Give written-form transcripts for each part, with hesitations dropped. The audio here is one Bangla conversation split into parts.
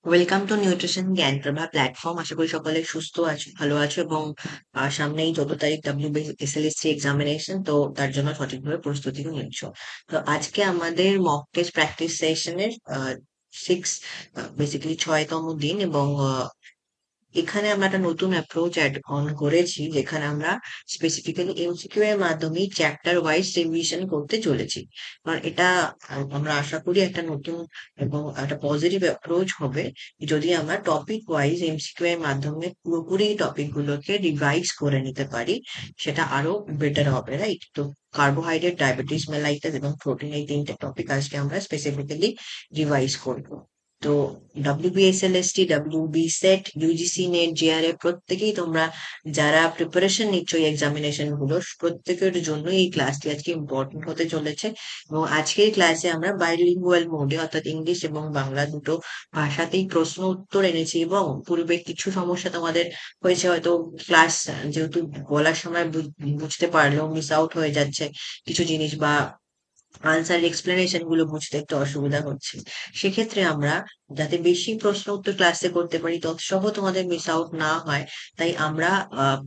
ওয়েলকাম টু নিউট্রিশন জ্ঞান প্রভা প্ল্যাটফর্ম। আশা করি সকলে সুস্থ আছো, ভালো আছো এবং সামনেই 14 তারিখ WBSLSC এক্সামিনেশন, তো তার জন্য সঠিকভাবে প্রস্তুতিও নিচ্ছ। তো আজকে আমাদের মক টেস্ট প্র্যাকটিস সেশনের সিক্স বেসিক্যালি 6তম দিন, এবং এখানে আমরা একটা নতুন অ্যাপ্রোচ অ্যাড অন করেছি, যেখানে আমরা স্পেসিফিক্যালি এমসিকিউ এর মাধ্যমে চ্যাপ্টার ওয়াইজ রিভিশন করতে চলেছি। কারণ এটা আমরা আশা করি একটা নতুন এবং একটা পজিটিভ অ্যাপ্রোচ হবে যদি আমরা টপিক ওয়াইজ এমসিকিউ এর মাধ্যমে পুরোপুরি টপিক গুলোকে রিভাইজ করে নিতে পারি। সেটা আরো বেটার হবে, রাইট? তো কার্বোহাইড্রেট, ডায়াবেটিস মেলাইটাস এবং প্রোটিন, এই তিনটে টপিক আজকে আমরা স্পেসিফিক্যালি রিভাইজ করবো। তো WBSLST, WB set, UGC net, GRA প্রত্যেকেই তোমরা যারা প্রিপারেশন নিচ্ছ এই এক্সামিনেশন গুলো, প্রত্যেকের জন্য এই ক্লাসটি আজকে ইম্পর্টেন্ট হতে চলেছে। এবং আজকের ক্লাসে আমরা বাইলিঙ্গুয়াল মোডে, অর্থাৎ ইংলিশ এবং বাংলা দুটো ভাষাতেই প্রশ্ন উত্তর এনেছি, এবং পূর্বে কিছু সমস্যা তোমাদের হয়েছে, হয়তো ক্লাস যেহেতু বলার সময় বুঝতে পারলেও মিস আউট হয়ে যাচ্ছে কিছু জিনিস, বা আনসার এক্সপ্লেনেশন গুলো বুঝতে একটু অসুবিধা হচ্ছে। সেক্ষেত্রে আমরা যাতে বেশি প্রশ্ন উত্তর ক্লাসে করতে পারি, তৎসহ তোমাদের মিস আউট না হয়, তাই আমরা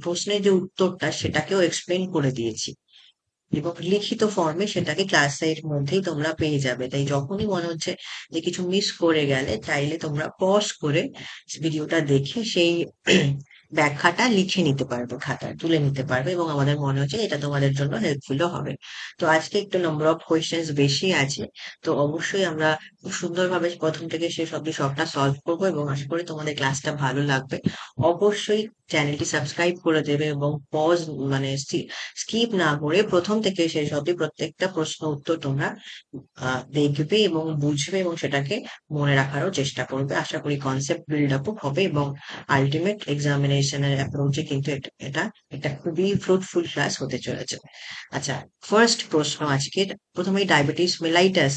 প্রশ্নের যে উত্তরটা সেটাকেও এক্সপ্লেন করে দিয়েছি, এবং লিখিত ফর্মে সেটাকে ক্লাসের মধ্যেই তোমরা পেয়ে যাবে। তাই যখনই মনে হচ্ছে যে কিছু মিস করে গেলে, চাইলে তোমরা পজ করে ভিডিওটা দেখে সেই ব্যাখ্যাটা লিখে নিতে পারবে, খাতায় তুলে নিতে পারবে, এবং আমাদের মনে হচ্ছে এটা তোমাদের জন্য হেল্পফুলও হবে। তো আজকে একটু নম্বর অফ কোয়েশ্চেন্স বেশি আছে, তো অবশ্যই আমরা খুব সুন্দরভাবে প্রথম থেকে শেষ অব্দি সবটা সলভ করবো, এবং আশা করি তোমাদের ক্লাসটা ভালো লাগবে। অবশ্যই চ্যানেলটি সাবস্ক্রাইব করে দেবে, এবং পজ মানে স্কিপ না করে প্রথম থেকে শেষ অবধি প্রত্যেকটা প্রশ্ন উত্তর তোমরা দেখবে এবং বুঝবে, এবং সেটাকে মনে রাখারও চেষ্টা করবে। আশা করি কনসেপ্ট বিল্ড আপ হবে, এবং আলটিমেট এক্সামিনেশনের অ্যাপ্রোচে কিন্তু এটা এটা খুবই ফ্রুটফুল ক্লাস হতে চলেছে। আচ্ছা, ফার্স্ট প্রশ্ন আজকের, প্রথমেই ডায়াবেটিস মেলাইটাস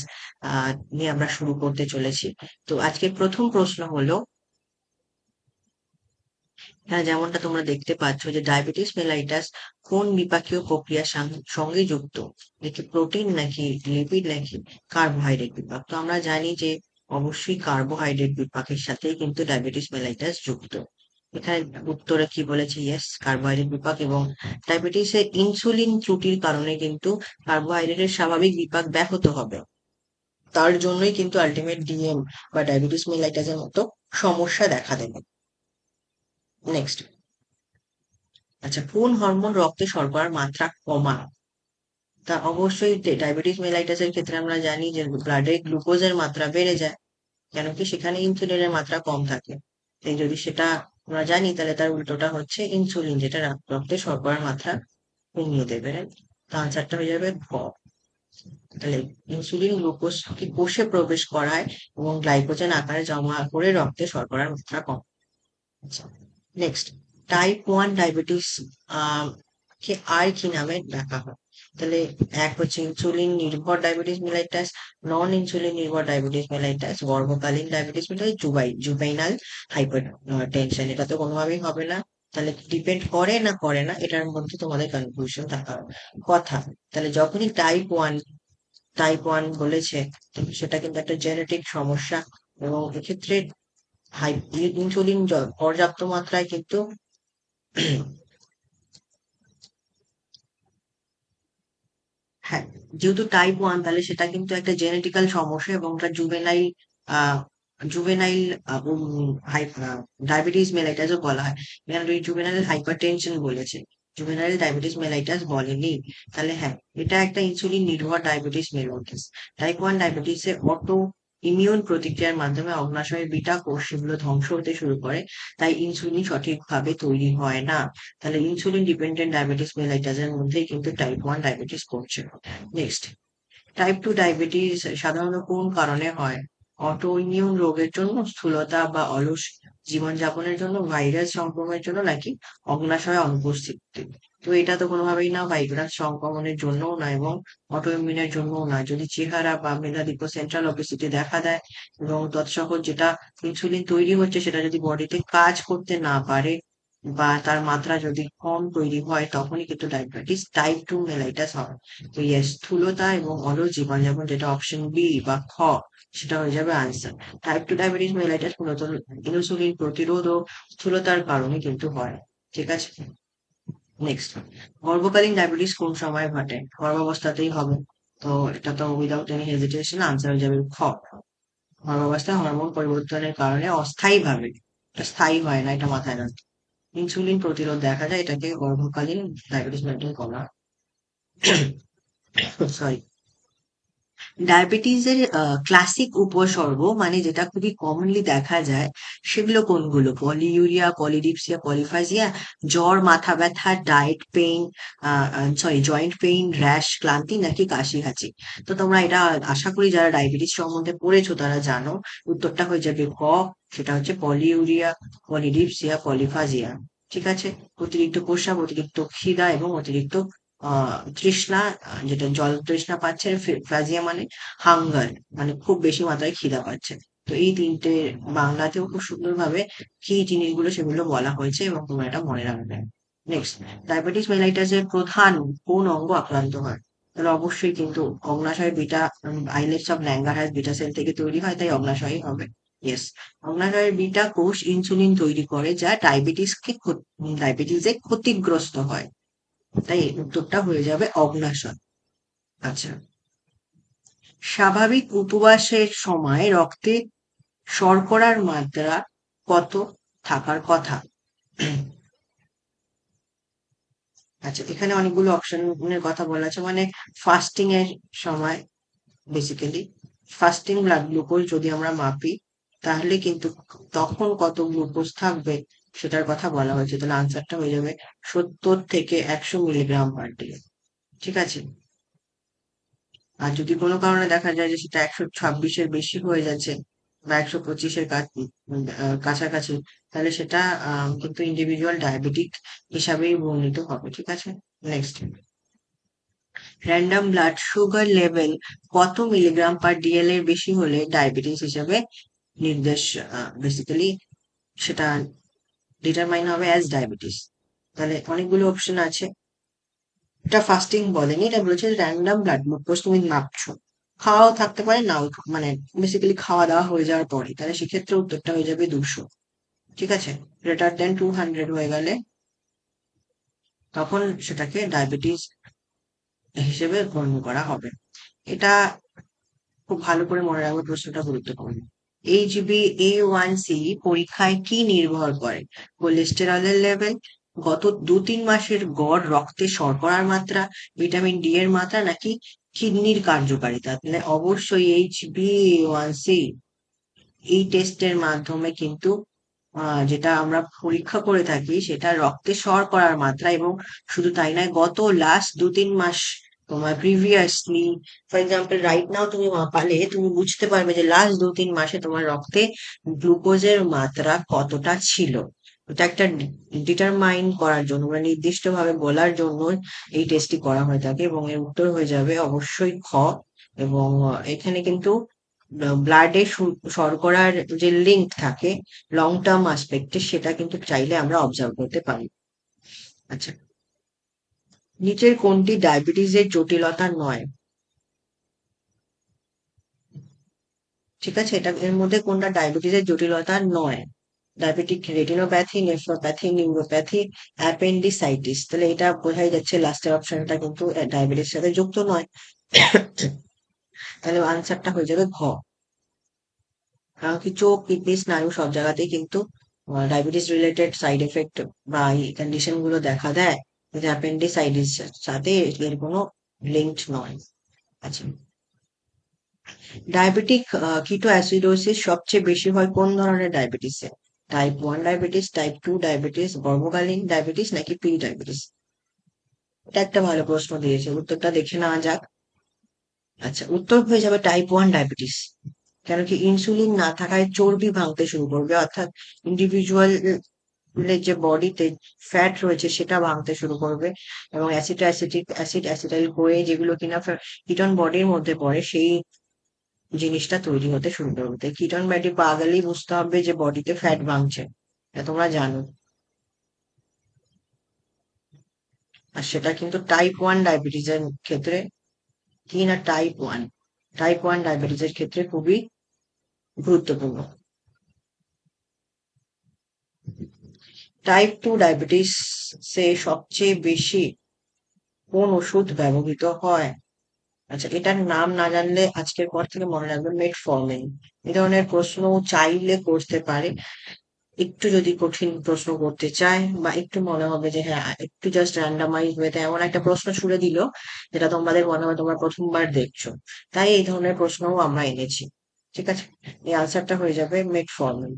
নিয়ে আমরা শুরু করতে চলেছি। তো আজকের প্রথম প্রশ্ন হলো, হ্যাঁ, যেমনটা তোমরা দেখতে পাচ্ছ যে ডায়াবেটিস মেলাইটাস কোন বিপাকীয় প্রক্রিয়ার সঙ্গে যুক্ত, দেখি প্রোটিন নাকি লিপিড নাকি কার্বোহাইড্রেট বিপাক। তো আমরা জানি যে অবশ্যই কার্বোহাইড্রেট বিপাকের সাথেই কিন্তু ডায়াবেটিস মেলাইটাস যুক্ত। এখানে উত্তরে কি বলেছে? ইয়েস, কার্বোহাইড্রেট বিপাক। এবং ডায়াবেটিসের ইনসুলিন ত্রুটির কারণে কিন্তু কার্বোহাইড্রেটের স্বাভাবিক বিপাক ব্যাহত হবে। তার জন্যই কিন্তু আলটিমেট ডিএম বা ডায়াবেটিস মেলাইটাসের মতো সমস্যা দেখা দেবে। নেক্সট, আচ্ছা, কোন হরমোন রক্তে শর্করার মাত্রা কমায়? তা অবশ্যই ডায়াবেটিস মেলাইটাস এর ক্ষেত্রে আমরা জানি যে ব্লাডে গ্লুকোজের মাত্রা বেড়ে যায়, কেন কি সেখানে ইনসুলিনের মাত্রা কম থাকে। তাই যদি সেটা আমরা জানি, তাহলে তার উল্টোটা হচ্ছে ইনসুলিন, যেটা রক্তে শর্করার মাত্রা কমিয়ে দেবে। তো আনসারটা হয়ে যাবে গ। তাহলে ইনসুলিন গ্লুকোজকে কোষে প্রবেশ করায় এবং গ্লাইকোজেন আকারে জমা করে রক্তে শর্করার মাত্রা কম। আচ্ছা, নেক্সট, টাইপ 1 ডায়াবেটিস কে আর কি নামে ডাকা হয়? তাহলে এক হচ্ছে ইনসুলিন নির্ভর ডায়াবেটিস মেলাইটাস, নন ইনসুলিন নির্ভর ডায়াবেটিস মেলাইটাস, গর্ভকালীন diabetes mellitus, juvenile hypertension. এটা তো কোনোভাবেই হবে না। তাহলে ডিপেন্ড করে না করে না, এটার মধ্যে তোমাদের কনফিউশন থাকার কথা। তাহলে যখনই টাইপ 1 বলেছে, তো সেটা কিন্তু একটা জেনেটিক সমস্যা, এবং এক্ষেত্রে হাই ইনসুলিন পর্যাপ্ত মাত্রায় কিন্তু হ্যাঁ, যেহেতু টাইপ 1, তাহলে সেটা কিন্তু একটা জেনেটিক্যাল সমস্যা, এবং ওটা জুভেনাইল আহ জুভেনাইল ডায়াবেটিস মেলাইটাসও বলা হয়। এখানে জুভেনাইল হাইপার টেনশন বলেছে, জুভেনাইল ডায়াবেটিস মেলাইটাস বলেনি। তাহলে হ্যাঁ, এটা একটা ইনসুলিন নির্ভর ডায়াবেটিস মেলাইটাস। টাইপ 1 ডায়াবেটিসে অটো ইমিউন প্রতিক্রিয়ার মাধ্যমে অগ্ন্যাশয়ের বিটা কোষ সেগুলো ধ্বংস হতে শুরু করে, তাই ইনসুলিন সঠিকভাবে তৈরি হয় না। তাহলে ইনসুলিন ডিপেন্ডেন্ট ডায়াবেটিস মেলাইটাস এর মধ্যেই কিন্তু টাইপ 1 ডায়াবেটিস পড়ছে। নেক্সট, টাইপ 2 ডায়াবেটিস সাধারণত কোন কারণে হয়? অটো ইমিউন রোগের জন্য, স্থূলতা বা অলস জীবনযাপনের জন্য, ভাইরাস সংক্রমণের জন্য, নাকি অগ্ন্যাশয় অনুপস্থিতি? তো এটা তো কোনোভাবেই না, ভাইরাস সংক্রমণের জন্যও না, এবং অটো ইমিউনের জন্যও না। যদি চেহারা বা মেলারিকো সেন্ট্রাল ওবেসিটি দেখা দেয়, এবং তৎসহ যেটা ইনসুলিন তৈরি হচ্ছে সেটা যদি বডিতে কাজ করতে না পারে, বা তার মাত্রা যদি কম তৈরি হয় তখনই কিন্তু ডায়াবেটিস টাইপ 2 মেলাইটাস হয়। তো ইয়েস, স্থূলতা এবং অরুচ জীবনযাপন, যেটা অপশন বি বা খ, সেটা হয়ে যাবে আনসার। টাইপ 2 ডায়াবেটিস মেলাইটাস মূলত ইনসুলিন প্রতিরোধ ও স্থূলতার কারণে কিন্তু হয়। ঠিক আছে, নেক্সট। গর্ভকালীন ডায়াবেটিস কোন সময় ঘটে? গর্ভাবস্থাতেই হবে। তো এটা তো উইদাউট এনি হেজিটেশন আনসার হয়ে যাবে খ। গর্ভাবস্থায় হরমোন পরিবর্তনের কারণে অস্থায়ীভাবে, এটা স্থায়ী হয় না, এটা মাথায় রাখতে ইনসুলিন প্রতিরোধ দেখা যায়, এটাকে গর্ভকালীন ডায়াবেটিস মেনটেন করা। সরি। ডায়াবেটিসের ক্লাসিক উপসর্গ মানে যেটা খুবই কমনলি দেখা যায়, সেগুলো কোনগুলো? পলিইউরিয়া, পলিডিপসিয়া, পলিফাজিয়া, জ্বর, মাথা ব্যথা, diet pain, joint pain, rash, ক্লান্তি, নাকি কাশি হাঁচি? তো তোমরা এটা আশা করি যারা ডায়াবেটিস সম্বন্ধে পড়েছো তারা জানো। উত্তরটা হয়ে যাবে ক, সেটা হচ্ছে পলিইউরিয়া, পলিডিপসিয়া, পলিফাজিয়া। ঠিক আছে, অতিরিক্ত প্রস্রাব, অতিরিক্ত খিদা এবং অতিরিক্ত তৃষ্ণা, যেটা জল তৃষ্ণা পাচ্ছে। ফ্লাজিয়া মানে হাঙ্গার, মানে খুব বেশি মাত্রায় খিদা পাচ্ছে। তো এই তিনটে বাংলাতেও খুব সুন্দরভাবে কি জিনিসগুলো সেগুলো বলা হয়েছে এবং তোমরা এটা মনে রাখবে। নেক্সট, ডায়াবেটিস মেলাইটাসের প্রধান কোন অঙ্গ আক্রান্ত হয়? তাহলে অবশ্যই কিন্তু অগ্নাশয় beta, islets of Langerhans beta cell থেকে তৈরি হয়, তাই অগ্নাশয়ই হবে। ইয়েস, অগ্নাশয়ের বিটা কোষ ইনসুলিন তৈরি করে যা ডায়াবেটিসে ক্ষতিগ্রস্ত হয়, তাই উত্তরটা হয়ে যাবে অগ্নাশয়। আচ্ছা, স্বাভাবিক উপবাসের সময় রক্তে শর্করার মাত্রা কত থাকার কথা? আচ্ছা, এখানে অনেকগুলো অপশনের কথা বলা আছে, মানে ফাস্টিং এর সময়, বেসিক্যালি ফাস্টিং ব্লাড গ্লুকোজ যদি আমরা মাপি তাহলে কিন্তু তখন কত গ্লুকোজ থাকবে সেটার কথা বলা হয়েছে। তাহলে আনসারটা হয়ে যাবে 70 থেকে 100 মিলিগ্রাম পার ডে। ঠিক আছে, আর যদি কোনো কারণে দেখা যায় যে সেটা 126-এর বেশি হয়ে যাচ্ছে বা 125-এর কাছাকাছি, তাহলে সেটা কিন্তু ইন্ডিভিজুয়াল ডায়াবেটিক হিসাবেই বর্ণিত হবে। ঠিক আছে, next. Random blood sugar level কত মিলিগ্রাম পার ডিএল এর বেশি হলে ডায়াবেটিস হিসাবে নির্দেশ, বেসিক্যালি সেটা ডিটারমাইন হবে অ্যাজ ডায়াবেটিস। তাহলে অনেকগুলো অপশন আছে। এটা ফাস্টিং বলেনি, এটা বলেছে র্যান্ডম ব্লাড গ্লুকোজ তুমি মাপছো, খাওয়াও থাকতে পারে নাও, মানে বেসিক্যালি খাওয়া দাওয়া হয়ে যাওয়ার পরে, তাহলে সেক্ষেত্রে উত্তরটা হয়ে যাবে 200। ঠিক আছে, গ্রেটার দেন 200 হয়ে গেলে তখন সেটাকে ডায়াবেটিস হিসেবে গণ্য করা হবে। এটা খুব ভালো করে মনে রাখবে, প্রশ্নটা গুরুত্বপূর্ণ। HbA1c পরীক্ষায় কি নির্ভর করে? কোলেস্টেরলের লেভেল, গত 2-3 মাসের গড় রক্তে শর্করার মাত্রা, ভিটামিন ডি এর মাত্রা, নাকি কিডনির কার্যকারিতা? তাহলে অবশ্যই HbA1c এই টেস্টের মাধ্যমে কিন্তু যেটা আমরা পরীক্ষা করে থাকি সেটা রক্তে শর্করার মাত্রা, এবং শুধু তাই নয়, গত লাস্ট 2-3 মাস তোমার previously, for example right now তুমি মাপালে তুমি বুঝতে পারবে যে লাস্ট 2-3 মাসে তোমার রক্তে গ্লুকোজের মাত্রা কতটা ছিল। এটা একটা ডিটারমাইন করার জন্য, মানে নির্দিষ্ট ভাবে বলার জন্য এই টেস্টটি করা হয়ে থাকে, এবং এর উত্তর হয়ে যাবে অবশ্যই খ। এবং এখানে কিন্তু ব্লাডে শর্করার যে লিঙ্ক থাকে লং টার্ম আসপেক্টে, সেটা কিন্তু চাইলে আমরা অবজার্ভ করতে পারি। আচ্ছা, নিচের কোনটি ডায়াবেটিসের জটিলতা নয়? ঠিক আছে, এটা এর মধ্যে কোনটা ডায়াবেটিসের জটিলতা নয়? Diabetic retinopathy, nephropathy, neuropathy, appendicitis. তাহলে এটা বোঝাই যাচ্ছে লাস্টের অপশনটা কিন্তু ডায়াবেটিস সাথে যুক্ত নয়। তাহলে আনসারটা হয়ে যাবে ঘ। কারণ কি চোখ, কিডনি, স্নায়ু সব জায়গাতেই কিন্তু ডায়াবেটিস রিলেটেড সাইড এফেক্ট বা এই কন্ডিশন গুলো দেখা দেয়, কিন্তু অ্যাপেন্ডিসাইটিস সাথে এর কোনো লিঙ্কড নয়। আচ্ছা, ডায়াবেটিক কিটো অ্যাসিডোসিস সবচেয়ে বেশি হয় কোন ধরনের ডায়াবেটিসে? টাইপ 1 ডায়াবেটিস, টাইপ 2 ডায়াবেটিস, গর্ভকালীন ডায়াবেটিস, নাকি প্রি ডায়াবেটিস? এটা একটা ভালো প্রশ্ন দিয়েছে, উত্তরটা দেখে নেওয়া যাক। আচ্ছা, উত্তর হয়ে যাবে টাইপ 1 ডায়াবেটিস। কেন কি ইনসুলিন না থাকায় চর্বি ভাঙতে শুরু করবে, অর্থাৎ ইন্ডিভিজুয়াল যে বডিতে ফ্যাট রয়েছে সেটা ভাঙতে শুরু করবে, এবং অ্যাসিড অ্যাসিটাইল হয়ে যেগুলো কিনা কিটন বডির মধ্যে পড়ে সেই জিনিসটা তৈরি হতে শুরু করবে। তাই কিটন বডি পা গেলেই বুঝতে হবে যে বডিতে ফ্যাট ভাঙছে, এটা তোমরা জানো। আর সেটা কিন্তু টাইপ 1 ডায়াবেটিসের ক্ষেত্রে কি না, টাইপ 1 ডায়াবেটিসের ক্ষেত্রে খুবই গুরুত্বপূর্ণ। টাইপ 2 ডায়াবেটিস সবচেয়ে বেশি কোন ওষুধ ব্যবহৃত হয়? আচ্ছা, এটার নাম না জানলে আজকের পর থেকে মনে রাখবে মেটফর্মিন। এই ধরনের প্রশ্ন চাইলে করতে পারে। একটু যদি কঠিন প্রশ্ন করতে চায় বা একটু মনে হবে যে হ্যাঁ একটু জাস্ট র্যান্ডামাইজ ওয়েতে এমন একটা প্রশ্ন ছুড়ে দিল যেটা তোমাদের মনে হয় তোমরা প্রথমবার দেখছো, তাই এই ধরনের প্রশ্নও আমরা এনেছি। ঠিক আছে, এই আনসারটা হয়ে যাবে মেটফর্মিন।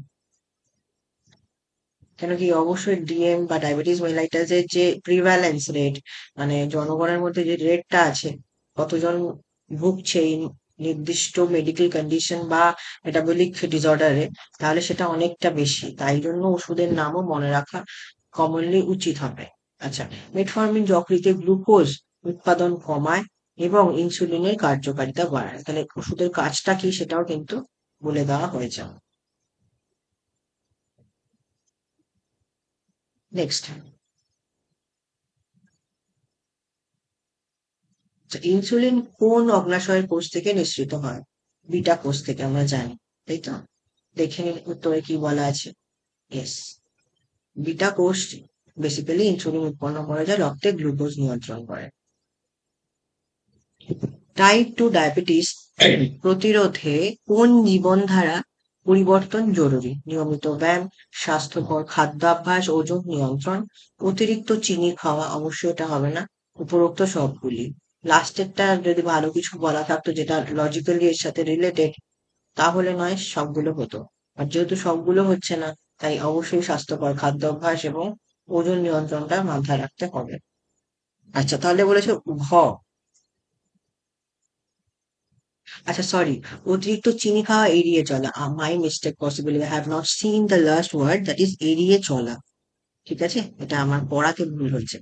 কেন কি, অবশ্যই ডিএম বা ডায়াবেটিস মেলাইটাসের যে প্রিভ্যালেন্স রেট, মানে জনগণের মধ্যে যে রেটটা আছে, কতজন ভুগছে এই নির্দিষ্ট মেডিকেল কন্ডিশন বা মেটাবলিক ডিসঅর্ডারে, তাহলে সেটা অনেকটা বেশি। তাই জন্য ওষুধের নামও মনে রাখা কমনলি উচিত হবে। আচ্ছা, মেটফর্মিন যকৃতে গ্লুকোজ উৎপাদন কমায় এবং ইনসুলিনের কার্যকারিতা বাড়ায়। তাহলে ওষুধের কাজটা কি সেটাও কিন্তু বলে দেওয়া হয়েছে। নেক্সট, ইনসুলিন কোন অগ্ন্যাশয় কোষ থেকে নিঃসৃত হয়? বিটা কোষ থেকে, আমরা জানি, তাই তো? দেখে নিন উত্তরে কি বলা আছে। ইয়েস, বিটা কোষ বেসিক্যালি ইনসুলিন উৎপন্ন করে, যা রক্তে গ্লুকোজ নিয়ন্ত্রণ করে। টাইপ 2 ডায়াবেটিস প্রতিরোধে কোন জীবনধারা পরিবর্তন জরুরি? নিয়মিত ব্যায়াম, স্বাস্থ্যকর খাদ্যাভ্যাস, ওজন নিয়ন্ত্রণ, অতিরিক্ত চিনি খাওয়া? অবশ্যই এটা হবে না, উপরোক্ত সবগুলি। লাস্টেরটা যদি ভালো কিছু বলা থাকতো যেটা লজিক্যালি এর সাথে রিলেটেড, তাহলে নয় সবগুলো হতো। আর যেহেতু সবগুলো হচ্ছে না, তাই অবশ্যই স্বাস্থ্যকর খাদ্যাভ্যাস এবং ওজন নিয়ন্ত্রণটা মাথায় রাখতে হবে। আচ্ছা, তাহলে বলেছে ঘ। আচ্ছা সরি, অতিরিক্ত চিনি খাওয়া, এড়িয়ে চলা। My mistake possibly, I have not seen the last word, that is এড়িয়ে চলা। ঠিক আছে, এটা আমার পড়াতে ভুল হচ্ছে।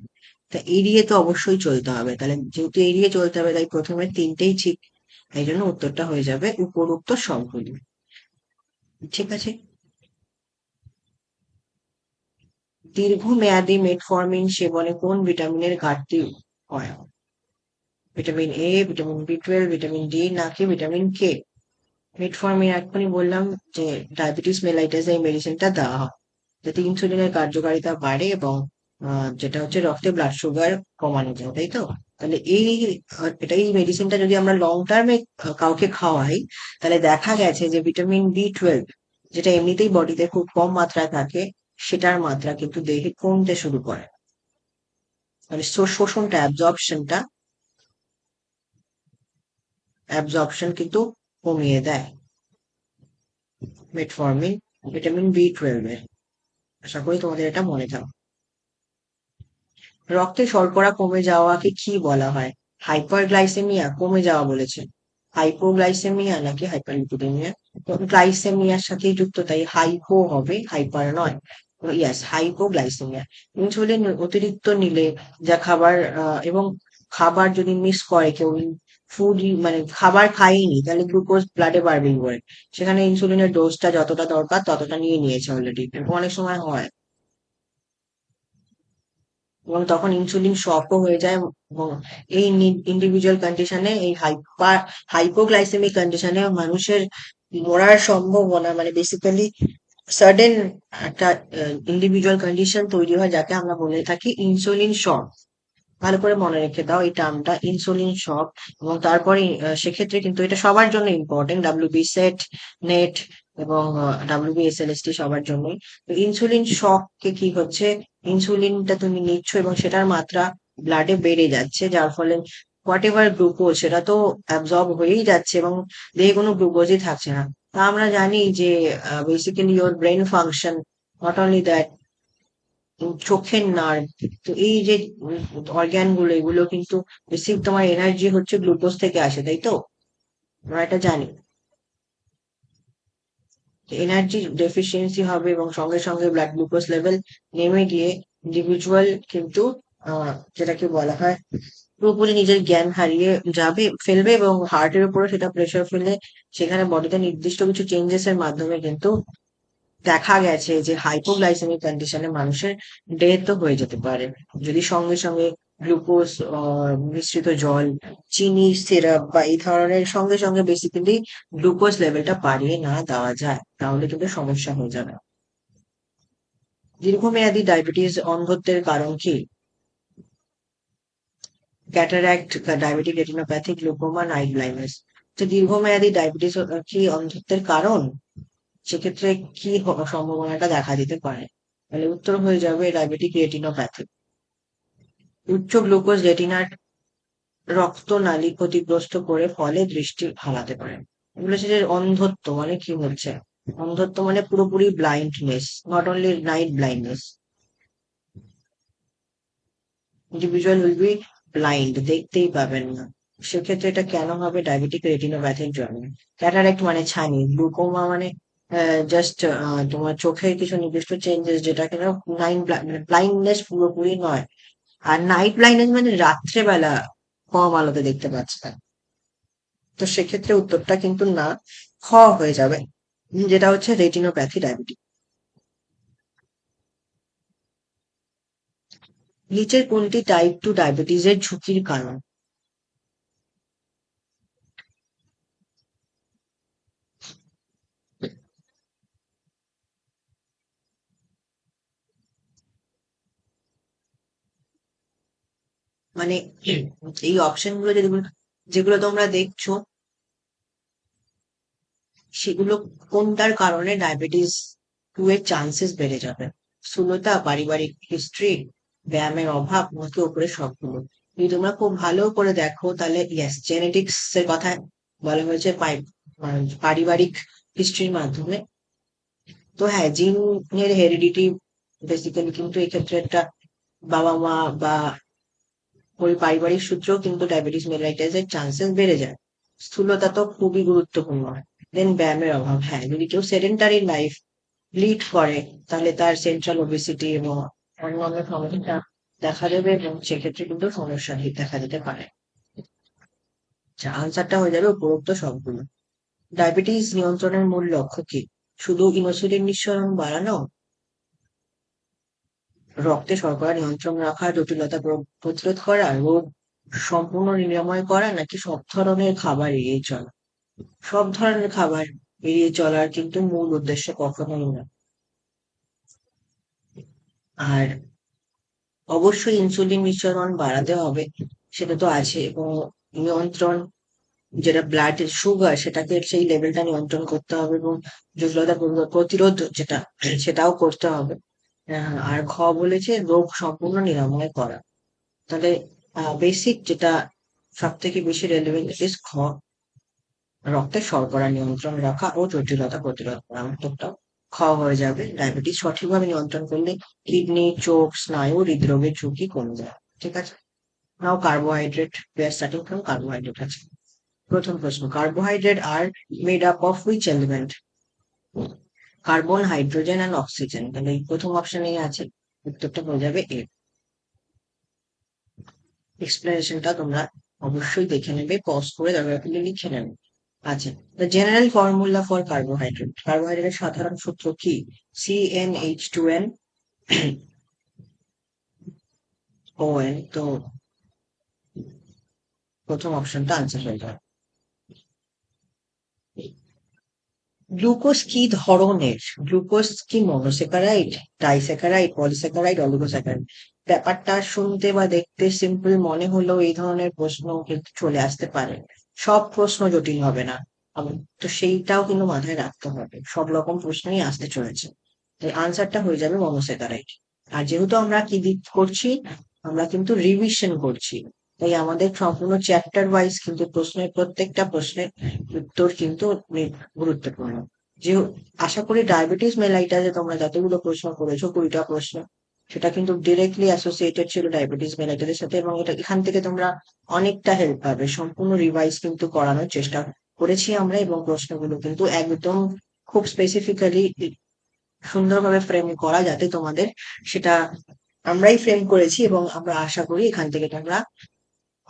তা এড়িয়ে তো অবশ্যই চলতে হবে, তাহলে যেহেতু এড়িয়ে চলতে হবে তাই প্রথমে তিনটেই ঠিক। এই জন্য উত্তরটা হয়ে যাবে উপরোক্ত সবগুলি। ঠিক আছে, দীর্ঘমেয়াদী মেটফর্মিন সেবনে কোন ভিটামিনের ঘাটতি হয়? Vitamin A, vitamin B 12, vitamin D, নাকি ভিটামিন কে? মেটফর্মিন এখনই বললাম যে ডায়াবেটিস মেলাইটাস এই মেডিসিনটা দেওয়া হয় যাতে ইনসুলিনের কার্যকারিতা বাড়ে এবং যেটা হচ্ছে রক্তে ব্লাড সুগার কমানো যায়, তাই তো? তাহলে এই মেডিসিনটা যদি আমরা লং টার্মে কাউকে খাওয়াই, তাহলে দেখা গেছে যে ভিটামিন বি 12, যেটা এমনিতেই বডিতে খুব কম মাত্রায় থাকে, সেটার মাত্রা কিন্তু দেহে কমতে শুরু করে। মানে শোষণটা, অ্যাবজর্পশন কিন্তু কমিয়ে দেয় মেটফর্মিন ভিটামিন বি 12 এর। আশা করি তোমাদের এটা মনে থাকবে। রক্তে শর্করা কমে যাওয়াকে কি বলা হয়? হাইপারগ্লাইসেমিয়া কমে যাওয়া বলেছে। হাইপোগ্লাইসেমিয়া নাকি হাইপারলিপিডেমিয়া? তো গ্লাইসেমিয়ার সাথেই যুক্ত, তাই হাইপো হবে, হাইপার নয়। ইয়াস, হাইপোগ্লাইসেমিয়া। ইনসুলিন অতিরিক্ত নিলে যা খাবার এবং খাবার যদি মিস করে কেউ, ফুড মানে খাবার খায়নি, তাহলে গ্লুকোজ ব্লাডে বাড়বেই করে। সেখানে ইনসুলিনের ডোজটা যতটা দরকার ততটা নিয়ে নিয়েছে অলরেডি, অনেক সময় হয়। এবং তখন ইনসুলিন শকও হয়ে যায়। এবং এই ইন্ডিভিজুয়াল কন্ডিশনে, এই হাইপোগ্লাইসেমিক কন্ডিশনে মানুষের মরার সম্ভাবনা, মানে বেসিক্যালি সাডেন একটা ইন্ডিভিজুয়াল কন্ডিশন তৈরি হয় যাকে আমরা বলে থাকি ইনসুলিন শক। ভালো করে মনে রেখে দাও এই টার্মটা, ইনসুলিন শক। এবং তারপরে সেক্ষেত্রে কিন্তু এটা সবার জন্য ইম্পর্টেন্ট, ডাব্লিউবি সেট, নেট এবং WBSLST সবার জন্যই। তো ইনসুলিন শক কে কি হচ্ছে, ইনসুলিনটা তুমি নিচ্ছ এবং সেটার মাত্রা ব্লাডে বেড়ে যাচ্ছে, যার ফলে হোয়াট এভার গ্লুকোজ সেটা তো অ্যাবজর্ব হয়েই যাচ্ছে এবং দেহে কোনো গ্লুকোজই থাকছে না। তা আমরা জানি যে basically your brain function, not only that, চোখের নার্ভ, তো এই যে অর্গ্যান গুলো, এগুলো কিন্তু বেশি তোমার এনার্জি হচ্ছে গ্লুকোজ থেকে আসে, তাই তো? আমরা এটা জানি। এনার্জি ডেফিসিয়েন্সি হবে এবং সঙ্গে সঙ্গে ব্লাড গ্লুকোজ লেভেল নেমে গিয়ে ইন্ডিভিজুয়াল কিন্তু যেটাকে বলা হয় পুরোপুরি নিজের জ্ঞান হারিয়ে ফেলবে এবং হার্টের উপরে সেটা প্রেশার ফেলে সেখানে বডিতে নির্দিষ্ট কিছু চেঞ্জেস এর মাধ্যমে কিন্তু দেখা গেছে যে হাইপোগ্লাইসেমিক কন্ডিশনে মানুষের ডেথও হয়ে যেতে পারে যদি সঙ্গে সঙ্গে গ্লুকোজ মিশ্রিত জল, চিনি সিরাপ বা এই ধরনের সঙ্গে সঙ্গে বেসিক্যালি গ্লুকোজ লেভেলটা বাড়িয়ে না দেওয়া যায়, তাহলে কিন্তু সমস্যা হয়ে যাবে। দীর্ঘমেয়াদী ডায়াবেটিস অন্ধত্বের কারণ কি? Cataract, diabetic retinopathy, glaucoma, night blindness. তো দীর্ঘমেয়াদী ডায়াবেটিস কি অন্ধত্বের কারণ? সেক্ষেত্রে কি সম্ভাবনাটা দেখা দিতে পারে? তাহলে উত্তর হয়ে যাবে ডায়াবেটিক রেটিনোপ্যাথি। উচ্চ গ্লুকোজ রেটিনার রক্তনালী ক্ষতিগ্রস্ত করে ফলে দৃষ্টি হারাতে পারে। এগুলো হচ্ছে যে অন্ধত্ব মানে কি হচ্ছে? অন্ধত্ব মানে পুরোপুরি blindness, not only night blindness. Individual will be blind, দেখতেই পাবেন না। সেক্ষেত্রে এটা কেন হবে? ডায়াবেটিক রেটিনোপ্যাথির জন্য। ক্যাটারাক্ট মানে ছানি, গ্লুকোমা মানে জাস্ট তোমার চোখের কিছু নির্দিষ্ট চেঞ্জেস, যেটা কিনা ব্লাইন্ডনেস পুরোপুরি নয়। আর নাইট ব্লাইন্ডনেস মানে রাত্রেবেলা কম আলোতে দেখতে পাচ্ছে না। তো সেক্ষেত্রে উত্তরটা কিন্তু না, খ হয়ে যাবে, যেটা হচ্ছে রেটিনোপ্যাথি ডায়াবেটিস। নিচের কোনটি টাইপ 2 ডায়াবেটিসের ঝুঁকির কারণ? মানে এই অপশন গুলো যেগুলো যেগুলো তোমরা দেখছো, সেগুলো কোনটার কারণে ডায়াবেটিস 2 এর চান্সেস বেড়ে যাবে? স্থূলতা, পারিবারিক হিস্ট্রি, ব্যায়ামের অভাব, নাকি উপরে সবগুলো? যদি তোমরা খুব ভালো করে দেখো তাহলে ইয়েস, জেনেটিক্স এর কথা বলা হয়েছে, পারিবারিক হিস্ট্রির মাধ্যমে। তো হ্যাঁ, জিনের হেরিডিটি বেসিক্যালি কিন্তু এক্ষেত্রে একটা বাবা মা বা ওই পারিবারিক সূত্রেও কিন্তু ডায়াবেটিস মেলাইটাস এর চান্সেস বেড়ে যায়। স্থূলতা তো খুবই গুরুত্বপূর্ণ। দেন ব্যায়ামের অভাব, হ্যাঁ, যদি কেউ সেডেন্টারি লাইফ লিড করে তাহলে তার সেন্ট্রাল ওবেসিটি এবং অন্যান্য সমস্যা দেখা দেবে, এবং সেক্ষেত্রে কিন্তু সমস্যা দেখা দিতে পারে। আচ্ছা, আনসারটা হয়ে যাবে উপরোক্ত সবগুলো। ডায়াবেটিস নিয়ন্ত্রণের মূল লক্ষ্য কি? শুধু ইনসুলিন নিঃসরণ বাড়ানো, রক্তে শর্করা নিয়ন্ত্রণ রাখা, জটিলতা প্রতিরোধ করা, রোগ সম্পূর্ণ নিরাময় করা, নাকি সব ধরনের খাবার এড়িয়ে চলা? সব ধরনের খাবার এড়িয়ে চলার কিন্তু মূল উদ্দেশ্য কখনোই না। আর অবশ্যই ইনসুলিন নিঃসরণ বাড়াতে হবে, সেটা তো আছে, এবং নিয়ন্ত্রণ, যেটা ব্লাড সুগার সেটাকে সেই লেভেলটা নিয়ন্ত্রণ করতে হবে, এবং জটিলতা প্রতিরোধ যেটা সেটাও করতে হবে। আর খ বলেছে রোগ সম্পূর্ণ নিরাময় করা। তাহলে বেসিক যেটা সব থেকে বেশি রেলেভেন্ট ইস খ, রক্তে শর্করা নিয়ন্ত্রণ রাখা ও জটিলতা প্রতিরোধ করা। উত্তরটা খ হয়ে যাবে। ডায়াবেটিস সঠিকভাবে নিয়ন্ত্রণ করলে কিডনি, চোখ, স্নায়ু, হৃদরোগের ঝুঁকি কমে যায়। ঠিক আছে। Now carbohydrate, we are starting from carbohydrate আছে। প্রথম প্রশ্ন, carbohydrate are made up of which element? Carbon, hydrogen and oxygen. তাহলে এই প্রথম অপশনেই আছে, উত্তরটা হয়ে যাবে এ। এক্সপ্লেনেশনটা তোমরা অবশ্যই দেখে নেবে, পজ করে দরকার পড়লে লিখে নেবে। আচ্ছা, the general formula for carbohydrate. কার্বোহাইড্রেটের সাধারণ সূত্র কি? CnH2n ON। তো প্রথম অপশনটা আনসার হয়ে যাবে। গ্লুকোজ কি ধরনের? গ্লুকোজ কি মনোস্যাকারাইড, ডাইস্যাকারাইড, পলিস্যাকারাইড, অলিগোস্যাকারাইড? ব্যাপারটা শুনতে বা দেখতে সিম্পল মনে হলেও এই ধরনের প্রশ্ন কিন্তু চলে আসতে পারে। সব প্রশ্ন জটিল হবে না, তো সেইটাও কিন্তু মাথায় রাখতে হবে, সব রকম প্রশ্নই আসতে চলেছে। তাই আনসারটা হয়ে যাবে মনোস্যাকারাইড। আর যেহেতু আমরা কি করছি, আমরা কিন্তু রিভিশন করছি, তাই আমাদের সম্পূর্ণ চ্যাপ্টার ওয়াইজ কিন্তু প্রশ্নের, প্রত্যেকটা প্রশ্নের উত্তর কিন্তু গুরুত্বপূর্ণ। যে আশা করি ডায়াবেটিস মেলাইটাসে তোমরা যতগুলো প্রশ্ন করেছো, 20টা প্রশ্ন, সেটা কিন্তু ডিরেক্টলি অ্যাসোসিয়েটেড ছিল ডায়াবেটিস মেলাইটাসের সাথে, এবং এটা এখান থেকে তোমরা অনেকটা হেল্প পাবে। সম্পূর্ণ রিভাইজ কিন্তু করানোর চেষ্টা করেছি আমরা, এবং প্রশ্নগুলো কিন্তু একদম খুব স্পেসিফিক্যালি সুন্দরভাবে ফ্রেম করা, যাতে তোমাদের সেটা আমরাই ফ্রেম করেছি, এবং আমরা আশা করি এখান থেকে তোমরা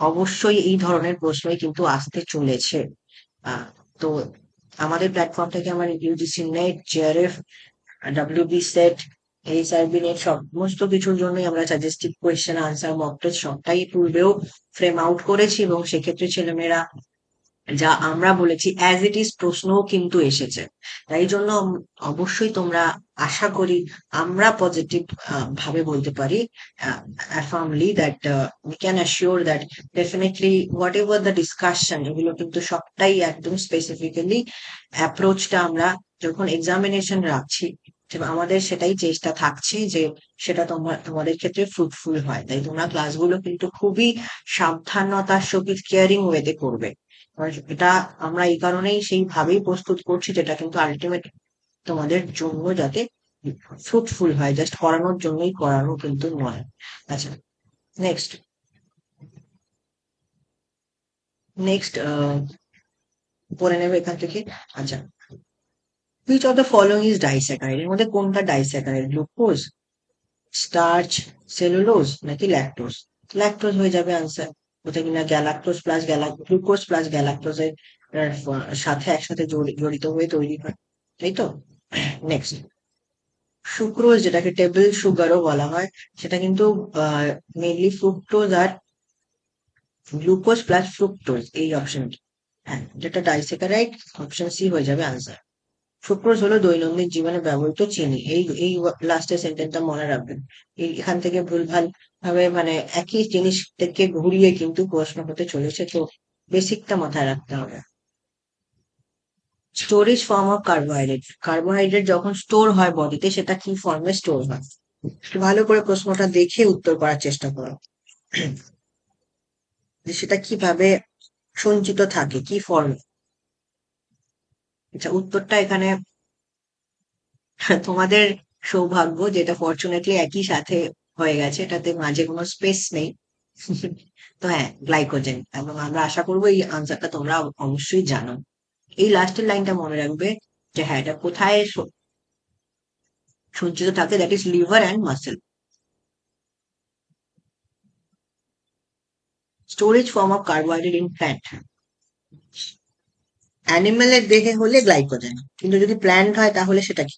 অবশ্যই এই ধরনের প্রশ্নই কিন্তু আসতে চলেছে। আহ, তো আমাদের প্ল্যাটফর্ম থেকে আমার UGC net, JRF, WB set, এই সার্বিনের সমস্ত কিছুর জন্যই আমরা suggestive question answer mock test সবটাই পূর্বেও ফ্রেম আউট করেছি, এবং সেক্ষেত্রে ছেলেমেয়েরা যা আমরা বলেছি অ্যাজ ইট ইজ প্রশ্নও কিন্তু এসেছে। তাই জন্য অবশ্যই তোমরা, আশা করি আমরা পজিটিভ ভাবে বলতে পারি firmly that we can assure that definitely what ever the discussion, এগুলো কিন্তু সবটাই একদম স্পেসিফিক্যালি অ্যাপ্রোচটা আমরা যখন এক্সামিনেশন রাখছি, আমাদের সেটাই চেষ্টা থাকছে যে সেটা তোমাদের ক্ষেত্রে ফ্রুটফুল হয়। তাই তোমরা ক্লাসগুলো কিন্তু খুবই সাবধানতার সহিত কেয়ারিং ওয়েতে করবে। আর এটা আমরা এই কারণেই সেইভাবেই প্রস্তুত করছি, যেটা কিন্তু আলটিমেট তোমাদের জন্য যাতে ফ্রুটফুল হয়, জাস্ট করানোর জন্যই করানো কিন্তু নয়। আচ্ছা, নেক্সট নেক্সট পড়ে নেবে এখান থেকে। আচ্ছা, which of the following is disaccharide, এর মধ্যে কোনটা ডাইস্যাকারাইড? গ্লুকোজ, স্টার্চ, সেলুলোজ নাকি ল্যাকটোজ? ল্যাকটোজ হয়ে যাবে আনসার। ওটা কিনা গ্যালাক্টোজ প্লাস গ্লুকোজ প্লাস গ্যালাক্টোজের সাথে একসাথে জড়িত হয়ে তৈরি হয়, তাই তো? নেক্সট, সুক্রোজ যেটাকে টেবিল সুগারও বলা হয়, সেটা কিন্তু মেনলি ফ্রুক্টোজ আর গ্লুকোজ প্লাস ফ্রুক্টোজ, এই অপশনটি। হ্যাঁ, যেটা ডাইস্যাকারাইড, অপশন সি হয়ে যাবে আনসার। সুক্রোজ হলো দৈনন্দিন জীবনে ব্যবহৃত চিনি। এই লাস্টের সেন্টেন্সটা মনে রাখবেন। এখান থেকে ভুলভাল ভাবে মানে একই জিনিস থেকে ঘুরিয়ে কিন্তু প্রশ্ন হতে চলেছে, তো বেসিকটা মাথায় রাখতে হবে। Storage form of carbohydrate, carbohydrate যখন স্টোর হয় বডিতে, সেটা কি ফর্মে স্টোর হয়? একটু ভালো করে প্রশ্নটা দেখে উত্তর করার চেষ্টা করো, যে সেটা কিভাবে সঞ্চিত থাকে, কি ফর্মে। আচ্ছা, উত্তরটা এখানে তোমাদের সৌভাগ্য, যেটা ফরচুনেটলি একই সাথে হয়ে গেছে, এটাতে মাঝে কোনো স্পেস নেই। তো হ্যাঁ, গ্লাইকোজেন। এবং আমরা আশা করবো এই আনসারটা তোমরা অবশ্যই জানো। এই লাস্টের লাইনটা মনে রাখবে, যে হ্যাঁ, এটা কোথায় সঞ্চিত থাকে, that is liver and muscle. Storage form of carbohydrate in plant, অ্যানিমেলের দেহে হলে গ্লাইকোজেন, কিন্তু যদি প্ল্যান্ট হয় তাহলে সেটা কি?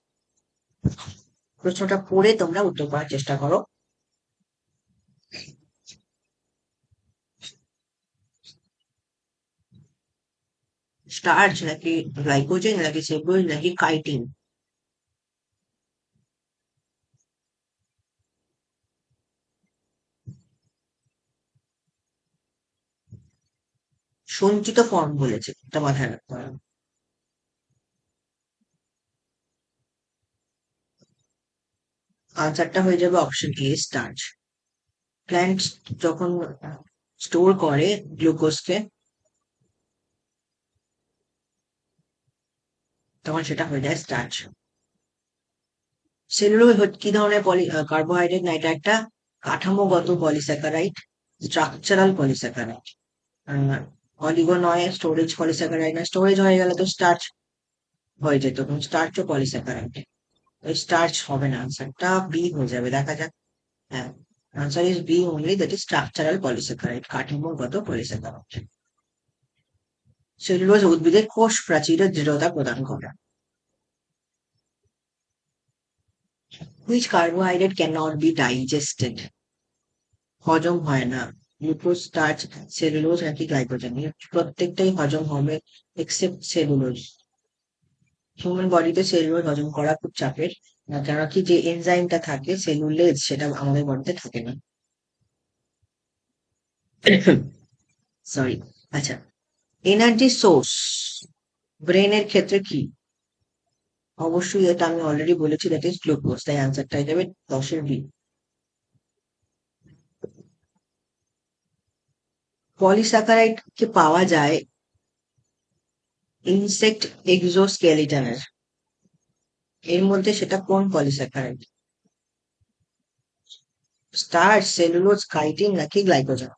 প্রশ্নটা পড়ে তোমরা উত্তর করার চেষ্টা করো। স্টার্চ নাকি গ্লাইকোজেন নাকি সেলুলোজ নাকি কাইটিন? সঞ্চিত ফর্ম বলেছে, এটা মাথায় রাখতে হবে। আনসারটা হয়ে যাবে অপশন এ, স্টার্চ। প্ল্যান্ট যখন স্টোর করে গ্লুকোজকে, তখন সেটা হয়ে যায় স্টার্চ। সেলুলোজ কি ধরনের কার্বোহাইড্রেট? না, এটা একটা কাঠামোগত পলিস্যাকারাইড, স্ট্রাকচারাল পলিস্যাকারাইড। অলিগো নয়, স্টোরেজ পলিস্যাকারাইড না, স্টোরেজ হয়ে গেলে তো স্টার্চ হয়ে যেত, স্টার্চও পলিস্যাকারাইড। স্টার্চ হবে না, আনসারটা বি হয়ে যাবে, দেখা যাক। হ্যাঁ, answer is B only, that is structural polysaccharide, কাঠামোগত পলিস্যাকারাইড। সেলুলোজ উদ্ভিদের কোষ প্রাচীরের দৃঢ়তা প্রদান করে। Which carbohydrate can not be digested, হজম হয় না? গ্লুকোজ, স্টার্চ, সেলুলোজ নাকি গ্লাইকোজেন? প্রত্যেকটাই হজম হবে এক্সেপ্ট সেলুলোজ। হিউম্যান বডিতে সেলুলোজ হজম করা খুব চাপের, কেন কি যে এনজাইমটা থাকে সেলুলেজ, সেটা আমাদের বডিতে থাকে না। সরি। আচ্ছা, এনার্জি সোর্স ব্রেনের ক্ষেত্রে কি? অবশ্যই এটা আমি অলরেডি বলেছি, দ্যাট ইজ গ্লুকোজ, তাই আনসারটা হয়ে যাবে 10-এর বি। পলিস্যাকারাইড কে পাওয়া যায় ইনসেক্ট এক্সোস্কেলিটনের, এর মধ্যে সেটা কোন পলিস্যাকারাইড? স্টার্চ, সেলুলোজ, কাইটিন নাকি গ্লাইকোজেন?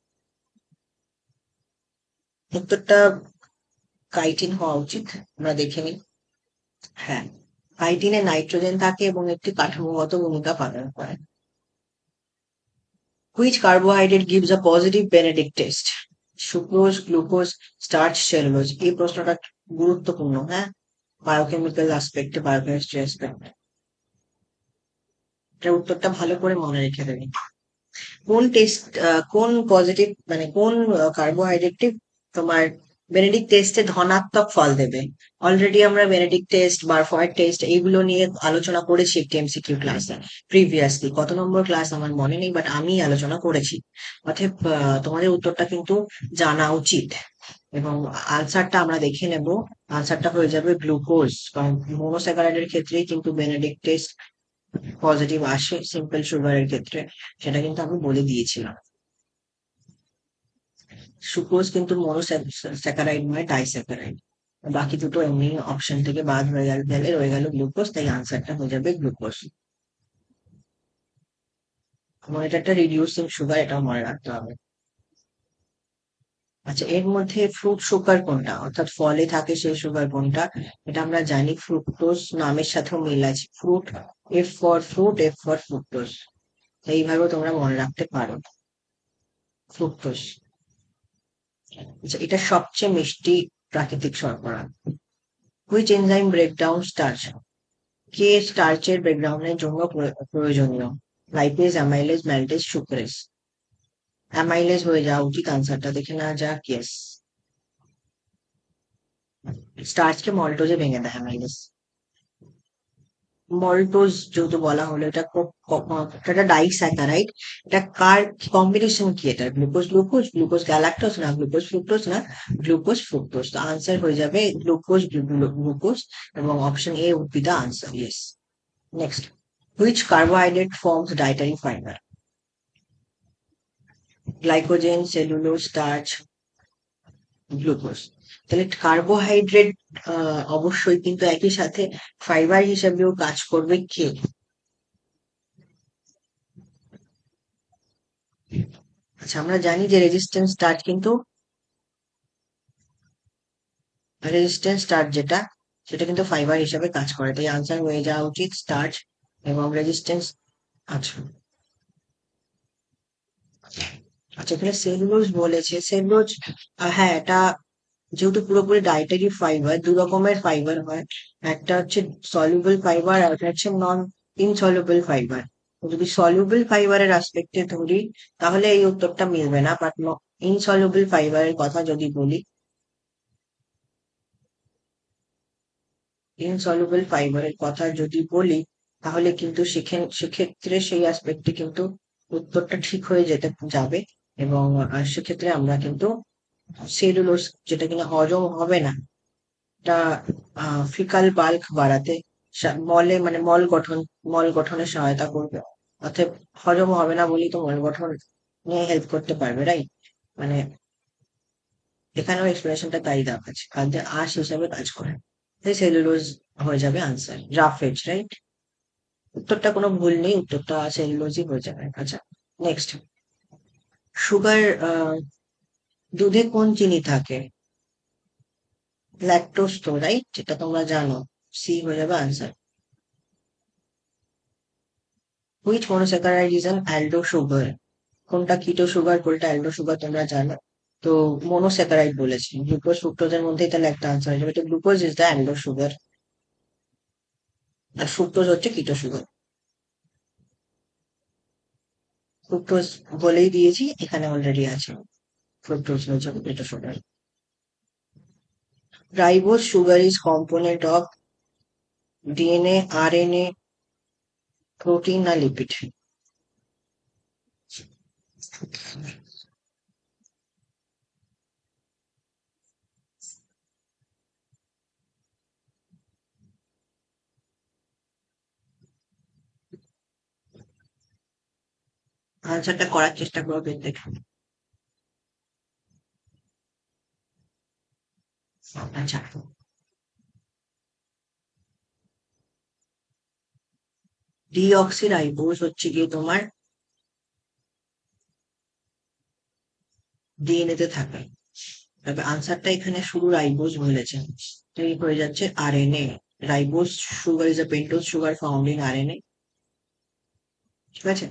উত্তরটা কাইটিন হওয়া উচিত, আমরা দেখে নিই। হ্যাঁ, কাইটিনে নাইট্রোজেন থাকে এবং একটি কাঠামোগত ভূমিকা পালন করে। Which carbohydrate gives a positive Benedict test? Sucrose, glucose, starch, cellulose? এই প্রশ্নটা গুরুত্বপূর্ণ, হ্যাঁ, বায়োকেমিক্যাল অ্যাসপেক্টে, বায়োকেমিস্ট্রি অ্যাসপেক্টে। এটার উত্তরটা ভালো করে মনে রেখে দেবে। কোন টেস্ট, কোন পজিটিভ মানে কোন কার্বোহাইড্রেটটি তোমার বেনেডিক্ট টেস্টে ধনাত্মক ফল দেবে? অলরেডি আমরা বেনেডিক্ট টেস্ট, বারফয়েড টেস্ট এইগুলো নিয়ে আলোচনা করেছি একটি এমসিকিউ ক্লাসে প্রিভিয়াসলি। কত নম্বর ক্লাস আমার মনে নেই, বাট আমি আলোচনা করেছি। অতএব তোমাদের উত্তরটা কিন্তু জানা উচিত। এবং আনসারটা আমরা দেখে নেব। আনসারটা হয়ে যাবে গ্লুকোজ, কারণ মোনোস্যাকারাইডের ক্ষেত্রেই কিন্তু বেনেডিক্ট টেস্ট পজিটিভ আসে, সিম্পল সুগারের ক্ষেত্রে সেটা কিন্তু আমি বলে দিয়েছিলাম। সুক্রোজ কিন্তু মনোস্যাকারাইড নয়, ডাইস্যাকারাইড। বাকি দুটো এমনি অপশন থেকে বাদ হয়ে গেলে রয়ে গেল গ্লুকোজ, তাই আনসারটা হয়ে যাবে গ্লুকোজ। এবং এটা একটা রিডিউসিং সুগার, এটাও মনে রাখতে হবে। আচ্ছা, এর মধ্যে ফ্রুট সুগার কোনটা, অর্থাৎ ফলে থাকে সেই সুগার কোনটা? এটা আমরা জানি, ফ্রুক্টোজ নামের সাথেও মিল আছে। Fruit, F for fruit, F for fructose. এইভাবেও তোমরা মনে রাখতে পারো, ফ্রুক্টোজ। আচ্ছা, এটা সবচেয়ে মিষ্টি প্রাকৃতিক শর্করা। Which enzyme breakdown starch? কে স্টার্চের ব্রেকডাউনের জন্য প্রয়োজনীয়? Lipase, amylase, maltase, sucrase. Amylase হয়ে যাওয়া উচিত, আনসারটা দেখে না যাক। ইয়েস, স্টার্চকে মল্টোজে ভেঙে দেয় অ্যামাইলেজ। মল্টোজ যেহেতু বলা হলো, এটা এটা ডাইস্যাকারাইড। এটা কার কম্বিনেশন কি? এটা গ্লুকোজ গ্লুকোজ, গ্লুকোজ গ্যালাক্টোজ, না গ্লুকোজ ফ্রুক্টোজ, না গ্লুকোজ ফ্রুক্টোজ। তো আনসার হয়ে যাবে গ্লুকোজ গ্লুকোজ, এবং option A would be the answer. Yes. Next, which carbohydrate forms dietary fibre? Glycogen, cellulose, starch, glucose. তাহলে কার্বোহাইড্রেট অবশ্যই, কিন্তু একই সাথে ফাইবার হিসেবেও কাজ করবে কে? আচ্ছা, আমরা জানি যে রেজিস্ট্যান্স স্টার্চ যেটা, সেটা কিন্তু ফাইবার হিসেবে কাজ করে, তাই আনসার হয়ে যাওয়া উচিত স্টার্চ এবং রেজিস্ট্যান্স। আচ্ছা। আচ্ছা, এখানে সেলুলোজ বলেছে, সেলুলোজ, হ্যাঁ এটা যেহেতু পুরোপুরি ডায়েটারি ফাইবার, দু রকমের ফাইবার হয়। একটা হচ্ছে সলিউবল ফাইবার, আর একটা হচ্ছে নন ইনসলিউবল ফাইবার। যদি সলিউবল ফাইবারের আসপেক্টে ধরি, তাহলে এই উত্তরটা মিলবে না, বাট ইনসলিউবল ফাইবারের কথা যদি বলি, ইনসলিউবল ফাইবারের কথা যদি বলি, তাহলে কিন্তু সেক্ষেত্রে সেই আসপেক্টে কিন্তু উত্তরটা ঠিক হয়ে যেতে যাবে। এবং সেক্ষেত্রে আমরা কিন্তু সেলুলোজ, যেটা কিনা হজম হবে না, এটা ফিকাল বাল্ক বাড়াতে, মলে মানে মল গঠনে সহায়তা করবে। অর্থাৎ হজম হবে না বলেই তো মল গঠন নিয়ে হেল্প করতে পারবে, রাইট? মানে এখানেও এক্সপ্লেনেশনটা তাই দেওয়া আছে, খাদ্যে আঁশ হিসাবে কাজ করে। তাই সেলুলোজ হয়ে যাবে আনসার। রাফেজ, রাইট? উত্তরটা কোনো ভুল নেই, উত্তরটা সেলুলোজই হয়ে যাবে। আচ্ছা, নেক্সট, সুগার, দুধে কোন চিনি থাকে? ল্যাকটোজ তো, রাইট? যেটা তোমরা জানো, সি হয়ে যাবে answer. Which monosaccharide is an অ্যালডো sugar? কোনটা কিটো সুগার, কোনটা অ্যালডো সুগার তোমরা জানো। তো মনোস্যাকারাইড বলেছি, গ্লুকোজ ফ্রুক্টোজের মধ্যেই তাহলে একটা আনসার হয়ে যাবে। তো glucose is the aldo sugar, আর ফ্রুক্টোজ হচ্ছে কিটো সুগার। ফ্রুক্টোজ বলেই দিয়েছি, এখানে অলরেডি আছে, ফ্রুক্টোজ হচ্ছে keto sugar. Ribose sugar is component of DNA, RNA, protein, না লিপিড? আনসারটা করার চেষ্টা করবে দেখুন। আচ্ছা, ডিঅক্সিরাইবোজ হচ্ছে গিয়ে তোমার ডিএনএ তে থাকে। তবে আনসারটা এখানে শুধু রাইবোজ বলেছে, তো এই হয়ে যাচ্ছে RNA. Ribose sugar is a pentose sugar found in RNA. ঠিক আছে।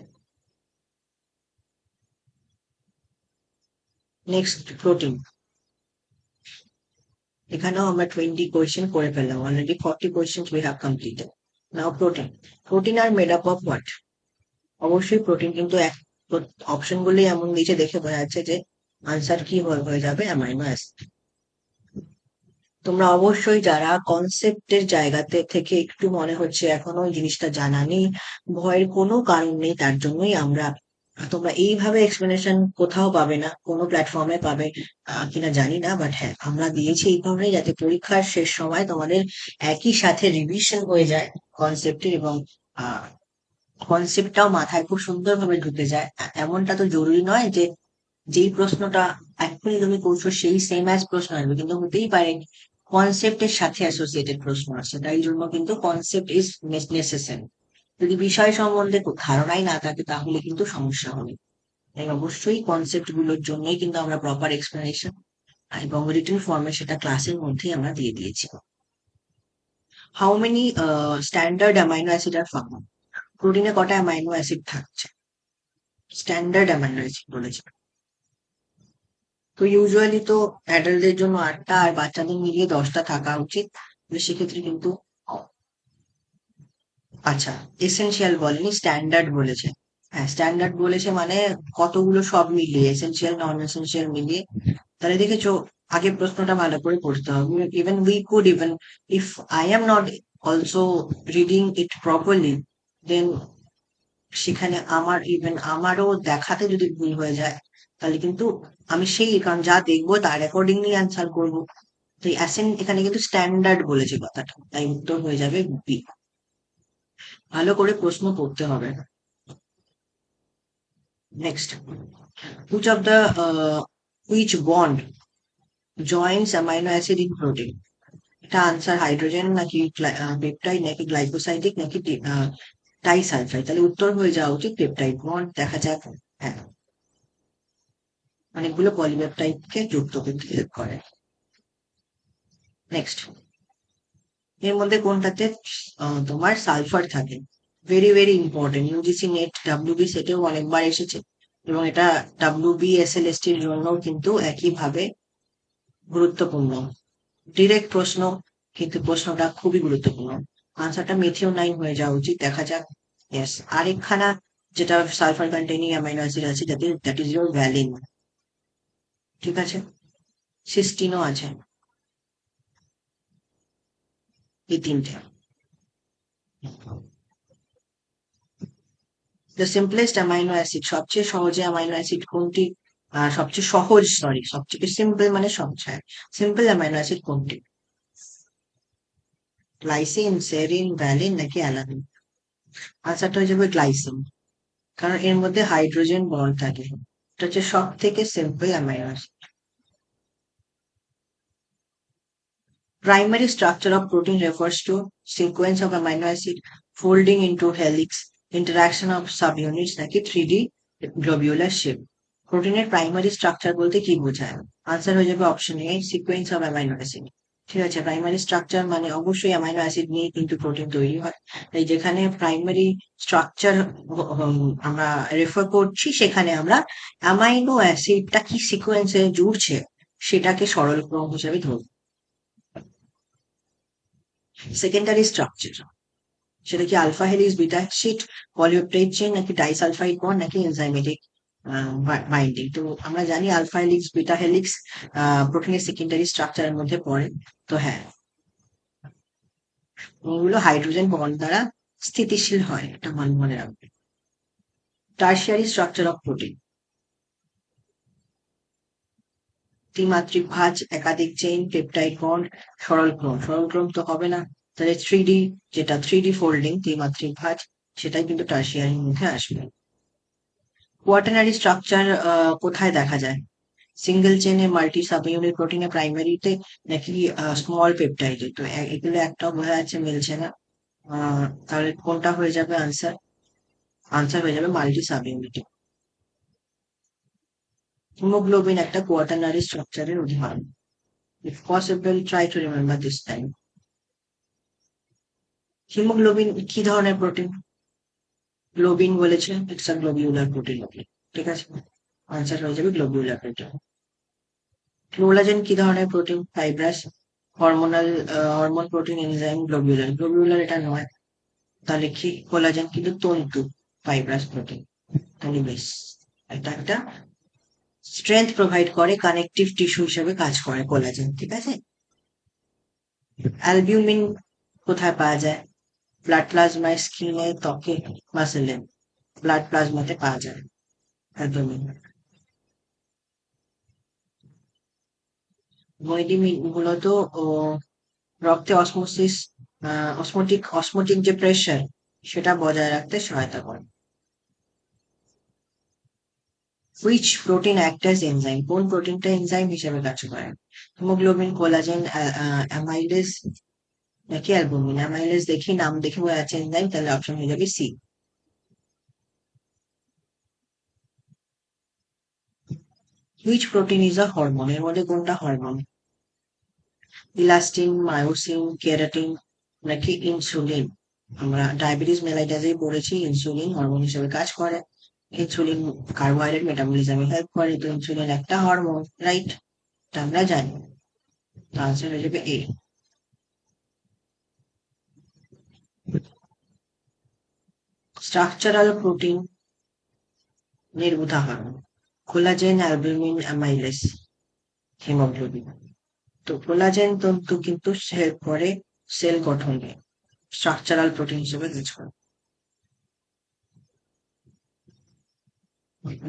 Next, protein. এখানেও আমরা 20 কোয়েশ্চেন করে ফেললাম already, 40 question we have completed. Now protein. Protein are made up of what? অবশ্যই প্রোটিন কিন্তু এক অপশন গুলি এমন নিচে দেখে বোঝা যাচ্ছে যে আনসার কি হয়ে যাবে অ্যামাইনো অ্যাসিড। তোমরা অবশ্যই যারা কনসেপ্টের জায়গাতে থেকে একটু মনে হচ্ছে এখনো ওই জিনিসটা জানা নেই, ভয়ের কোনো কারণ নেই, তার জন্যই আমরা, তোমরা এইভাবে এক্সপ্লেনেশন কোথাও পাবে না, কোনো প্ল্যাটফর্মে পাবে কিনা জানি না, বাট হ্যাঁ আমরা দিয়েছি এইভাবে যাতে পরীক্ষার শেষ সময় তোমাদের একই সাথে রিভিশন হয়ে যায় কনসেপ্টের, এবং কনসেপ্টটাও মাথায় খুব সুন্দরভাবে ঢুকে যায়। এমনটা তো জরুরি নয় যে যেই প্রশ্নটা এক্ষুনি তুমি করছো সেই সেম অ্যাজ প্রশ্ন আসবে, কিন্তু হতেই পারে কনসেপ্টের সাথে অ্যাসোসিয়েটেড প্রশ্ন আছে, তাই জন্য কিন্তু কনসেপ্ট ইজ নেসেসারি। যদি বিষয় সম্বন্ধে ধারণাই না থাকে তাহলে কিন্তু সমস্যা হবে। তাই অবশ্যই কনসেপ্ট গুলোর জন্যই কিন্তু আমরা প্রপার এক্সপ্লেনেশন এবং রিটেন ফর্মে সেটা ক্লাসের মধ্যেই আমরা দিয়ে দিয়েছি। How many standard amino acid are found? প্রোটিনে কটা অ্যামাইনো অ্যাসিড থাকছে? স্ট্যান্ডার্ড অ্যামাইনো অ্যাসিড বলেছে। তো ইউজুয়ালি তো অ্যাডাল্টদের জন্য 8টা আর বাচ্চাদের মিলিয়ে 10টা থাকা উচিত। তো সেক্ষেত্রে কিন্তু, আচ্ছা, এসেনশিয়াল বলেনি, স্ট্যান্ডার্ড বলেছে। হ্যাঁ, স্ট্যান্ডার্ড বলেছে মানে কতগুলো সব মিলিয়ে, এসেনশিয়াল নন এসেনশিয়াল মিলিয়ে। তাহলে দেখেছো, আগে প্রশ্নটা ভালো করে পড়তে হবে। Even we could, even if I am not also reading it properly, then সেখানে আমারও দেখাতে যদি ভুল হয়ে যায় তাহলে কিন্তু আমি সেই, কারণ যা দেখবো তার অ্যাকর্ডিংলি অ্যান্সার করবো। তো এখানে কিন্তু স্ট্যান্ডার্ড বলেছে কথাটা, তাই উত্তর হয়ে যাবে বি। ভালো করে প্রশ্ন পড়তে হবে। Next, which of the which bond Joints amino acid in protein? এটা আনসার হাইড্রোজেন নাকি পেপটাইড নাকি গ্লাইকোসাইডিক নাকি ডাইসালফাইড? তাহলে উত্তর হয়ে যাওয়া উচিত পেপটাইড বন্ড। দেখা যাক, হ্যাঁ, অনেকগুলো পলিপেপটাইডকে যুক্ত করতে হেল্প করে। নেক্সট, এর মধ্যে কোনটাতে তোমার সালফার থাকে? Very very important, UGC NET WB সেটেও অনেকবার এসেছে, এবং এটা WBSLST এর জন্য কিন্তু একইভাবে গুরুত্বপূর্ণ। ডিরেক্ট প্রশ্ন, কিন্তু প্রশ্নটা খুবই গুরুত্বপূর্ণ। আনসারটা মেথিওনাইন হয়ে যাওয়া উচিত। দেখা যাক, ইয়েস, আরেকখানা যেটা সালফার কন্টেনিং অ্যামাইনো অ্যাসিড আছে, যাতে দ্যাট ইজ ইউর ভ্যালিন। ঠিক আছে, সিস্টিনও আছে, এই তিনটে। দ্য সিম্পলেস্ট অ্যামাইনো অ্যাসিড, সবচেয়ে সহজে অ্যামাইনো অ্যাসিড কোনটি? সবচেয়ে সহজ, সরি, সবচেয়ে সিম্পল মানে সহজ, হ্যাঁ, সিম্পল অ্যামাইনো অ্যাসিড কোনটি? গ্লাইসিন, সেরিন, ভ্যালিন নাকি অ্যালানিন? আনসারটা হয়ে যাবে গ্লাইসিন, কারণ এর মধ্যে হাইড্রোজেন বন্ড থাকে। এটা হচ্ছে সব থেকে simple amino acid. Primary structure of protein refers to sequence of amino acid folding into helix, interaction of subunits নাকি 3D globular shape. প্রোটিনের প্রাইমারি স্ট্রাকচার বলতে কি বোঝায়? আনসার হয়ে যাবে option A, sequence of amino acid. ঠিক আছে, প্রাইমারি স্ট্রাকচার মানে অবশ্যই অ্যামাইনো অ্যাসিড নিয়ে কিন্তু প্রোটিন তৈরি হয়। তাই যেখানে প্রাইমারি স্ট্রাকচার আমরা রেফার করছি, সেখানে আমরা অ্যামাইনো অ্যাসিডটা কি সিকোয়েন্সে জুড়ছে সেটাকে সরল ক্রম হিসেবে ধরব। সেকেন্ডারি স্ট্রাকচার, সেটা কি alpha helix, beta sheet, polypeptide chain নাকি ডাইসালফাইড বন্ড নাকি এনজাইমেটিক বাইন্ডিং? তো আমরা জানি আলফা হেলিক্স বিটা হেলিক্স প্রোটিনের সেকেন্ডারি স্ট্রাকচারের মধ্যে পড়ে। তো হ্যাঁ, এগুলো হাইড্রোজেন বন্ড দ্বারা স্থিতিশীল হয়, এটা মনে রাখবে। টার্সিয়ারি স্ট্রাকচার অফ প্রোটিন, ত্রিমাত্রিক ভাঁজ, একাধিক চেইন, পেপটাইড বন্ড, সরল ক্রম। সরল ক্রম তো হবে না, তাহলে 3D, যেটা 3D ফোল্ডিং ত্রিমাত্রিক ভাঁজ, সেটাই কিন্তু টার্সিয়ারির মধ্যে আসবে। কোয়াটারনারি স্ট্রাকচার কোথায় দেখা যায়? সিঙ্গেল চেনে, মাল্টি সাব ইউনিট প্রোটিনে, প্রাইমারিতে নাকি স্মল পেপটাইডে? তো এগুলো একটাও বোঝা যাচ্ছে মিলছে না। তাহলে কোনটা হয়ে যাবে আনসার? আনসার হয়ে যাবে মাল্টি সাব ইউনিটে। হিমোগ্লোবিন একটা কোয়াটারনারি স্ট্রাকচারের উদাহরণ। If possible try to remember this time. Haemoglobin কি ধরনের প্রোটিন? গ্লোবিন বলেছে, ইটস আ গ্লোবিউলার প্রোটিন। ঠিক আছে, আনসার হয়ে যাবে গ্লোবিউলার প্রোটিন। কোলাজেন কি ধরনের protein? Fibrous, hormonal, hormone protein, enzyme, globular? Globular এটা নয়, তাহলে কি কোলাজেন কিন্তু তন্তু। Fibrous protein. তাহলে বেশ, এটা একটা স্ট্রেংথ প্রোভাইড করে, কানেকটিভ টিস্যু হিসেবে কাজ করে কোলাজেন, ঠিক আছে। অ্যালবিউমিন কোথায় পাওয়া যায়? ব্লাড প্লাজমায়, স্কিনে, ত্বকে, মাসেলে। ব্লাড প্লাজমাতে পাওয়া যায় অ্যালবিউমিন। মূলত ও রক্তে অসমোসিস, অসমোটিক যে প্রেশার সেটা বজায় রাখতে সহায়তা করে। Which protein act as enzyme? কোন প্রোটিনটা এনজাইম হিসেবে কাজ করে? হিমোগ্লোবিন, কোলাজেন, অ্যামাইলেজ নাকি অ্যালবুমিন? অ্যামাইলেজ দেখি, নাম দেখে বোঝা যাচ্ছে এনজাইম, তাহলে অপশন হয়ে যাবে C. Which protein is a hormone? এর মধ্যে কোনটা হরমোন? ইলাস্টিন, মায়োসিন, কেরাটিন নাকি ইনসুলিন? আমরা ডায়াবেটিস মেলাইটাসেই পড়েছি, ইনসুলিন হরমোন হিসেবে কাজ করে। ইনসুলিন কার্বোহাইড্রেট মেটাবলিজমে হেল্প করে, তো ইনসুলিন একটা হরমোন, রাইট? এটা আমরা জানি। তো আনসার হয়ে যাবে এ। স্ট্রাকচারাল প্রোটিন এর উদাহরণ: কোলাজেন, অ্যালবুমিন, অ্যামাইলেজ, হিমোগ্লোবিন। তো কোলাজেন তন্তু কিন্তু হেল্প করে সেল গঠনে, স্ট্রাকচারাল প্রোটিন হিসেবে কাজ করে।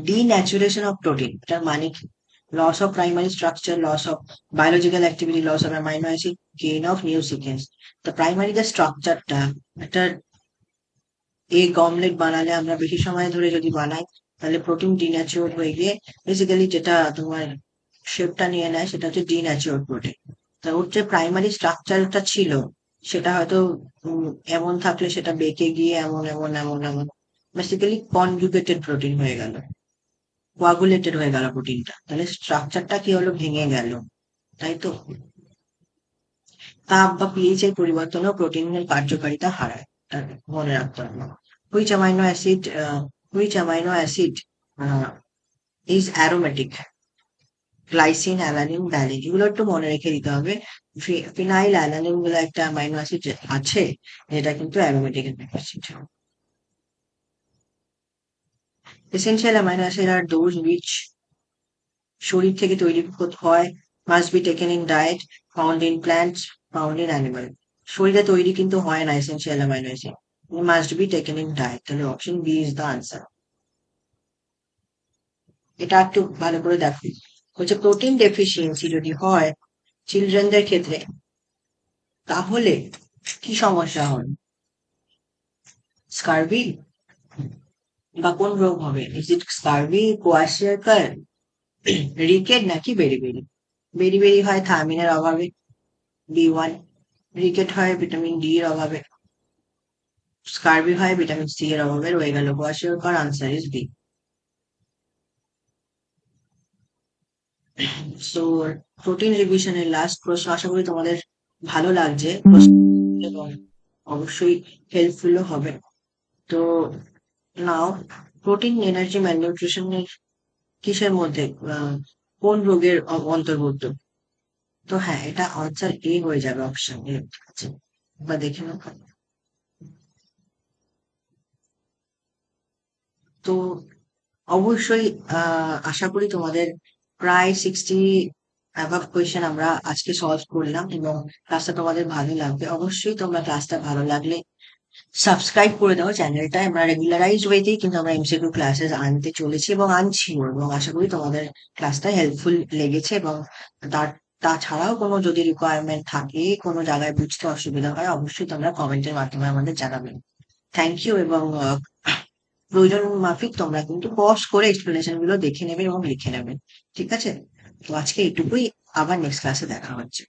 ডিন্যাচুরেশন অফ প্রোটিন, এটার মানে কি? Loss of primary structure, loss of biological activity, loss of amino acid, gain of new sequence. তো প্রাইমারি যে স্ট্রাকচারটা, একটা এই গমলেট বানালে আমরা বেশি সময় ধরে যদি বানাই, তাহলে প্রোটিন ডিন্যাচুর হয়ে গিয়ে বেসিক্যালি যেটা তোমার শেপটা নিয়ে নেয় সেটা হচ্ছে ডিন্যাচুর প্রোটিন। তা ওর যে প্রাইমারি স্ট্রাকচারটা ছিল সেটা হয়তো এমন থাকলে সেটা বেঁকে গিয়ে এমন এমন এমন এমন বেসিক্যালি কনজুগেটেড প্রোটিন হয়ে গেল, কোয়াগুলেটেড হয়ে গেল প্রোটিনটা, তাহলে স্ট্রাকচারটা কি হলো? ভেঙে গেল, তাই তো। তাপ বা পিএইচ এর পরিবর্তনেও প্রোটিনের কার্যকারিতা হারায়, এটা মনে রাখতে হবে। Which amino acid which amino acid is aromatic? Glycine, alanine, valine. এগুলো একটু মনে রেখে দিতে হবে। ফিনাইল অ্যালানিন বলে একটা অ্যামাইনো অ্যাসিড আছে যেটা কিন্তু aromatic acid. Essential amino acid আর দোজ হুইচ শরীর থেকে তৈরি হয়, must be taken in diet, found in plants, found in animal. শরীরে তৈরি কিন্তু হয় না essential amino acid, must be taken in diet, তাহলে option B is the answer. এটা একটু ভালো করে দেখো, হচ্ছে প্রোটিন ডেফিসিয়েন্সি যদি হয় চিলড্রেনদের ক্ষেত্রে, তাহলে কি সমস্যা হয়? স্কার্বি বা কোন রোগ হবে? ইজ ইট স্কার্বি, কোয়াশিয়াকার, রিকেট নাকি বেরিবেরি? বেরিবেরি হয় থায়ামিনের অভাবে, B1। রিকেট হয় ভিটামিন ডি এর অভাবে। স্কার্বি হয় ভিটামিন সি এর অভাবে। রয়ে গেল kwashiorkor, answer is B. So protein রিভিশনের লাস্ট প্রশ্ন, আশা করি তোমাদের ভালো লাগছে এবং অবশ্যই হেল্পফুলও হবে। তো নাও, প্রোটিন এনার্জি ম্যালনিউট্রিশনের কিসের মধ্যে কোন রোগের অন্তর্ভুক্ত? তো হ্যাঁ, এটা আনসার এ হয়ে যাবে, অপশন এ। আচ্ছা, বা দেখে নাও। তো অবশ্যই আশা করি তোমাদের প্রায় 60 অ্যাভাব কোয়েশ্চেন আমরা আজকে সলভ করলাম এবং ক্লাসটা তোমাদের ভালো লাগবে। অবশ্যই তোমরা ক্লাসটা ভালো লাগলে সাবস্ক্রাইব করে দাও চ্যানেলটা। আমরা রেগুলারাইজ ওয়েতেই কিন্তু আমরা এমসিকিউ ক্লাসেস আনতে চলেছি এবং আনছিও, এবং আশা করি তোমাদের ক্লাসটা হেল্পফুল লেগেছে। এবং তার তাছাড়াও কোনো যদি রিকোয়ারমেন্ট থাকে, কোনো জায়গায় বুঝতে অসুবিধা হয়, অবশ্যই তোমরা কমেন্টের মাধ্যমে আমাদের জানাবেন। Thank you. এবং প্রয়োজন মাফিক তোমরা কিন্তু পজ করে এক্সপ্লেনেশন গুলো দেখে নেবে এবং লিখে নেবে, ঠিক আছে? তো আজকে এইটুকুই, আবার নেক্সট ক্লাসে দেখা হচ্ছে।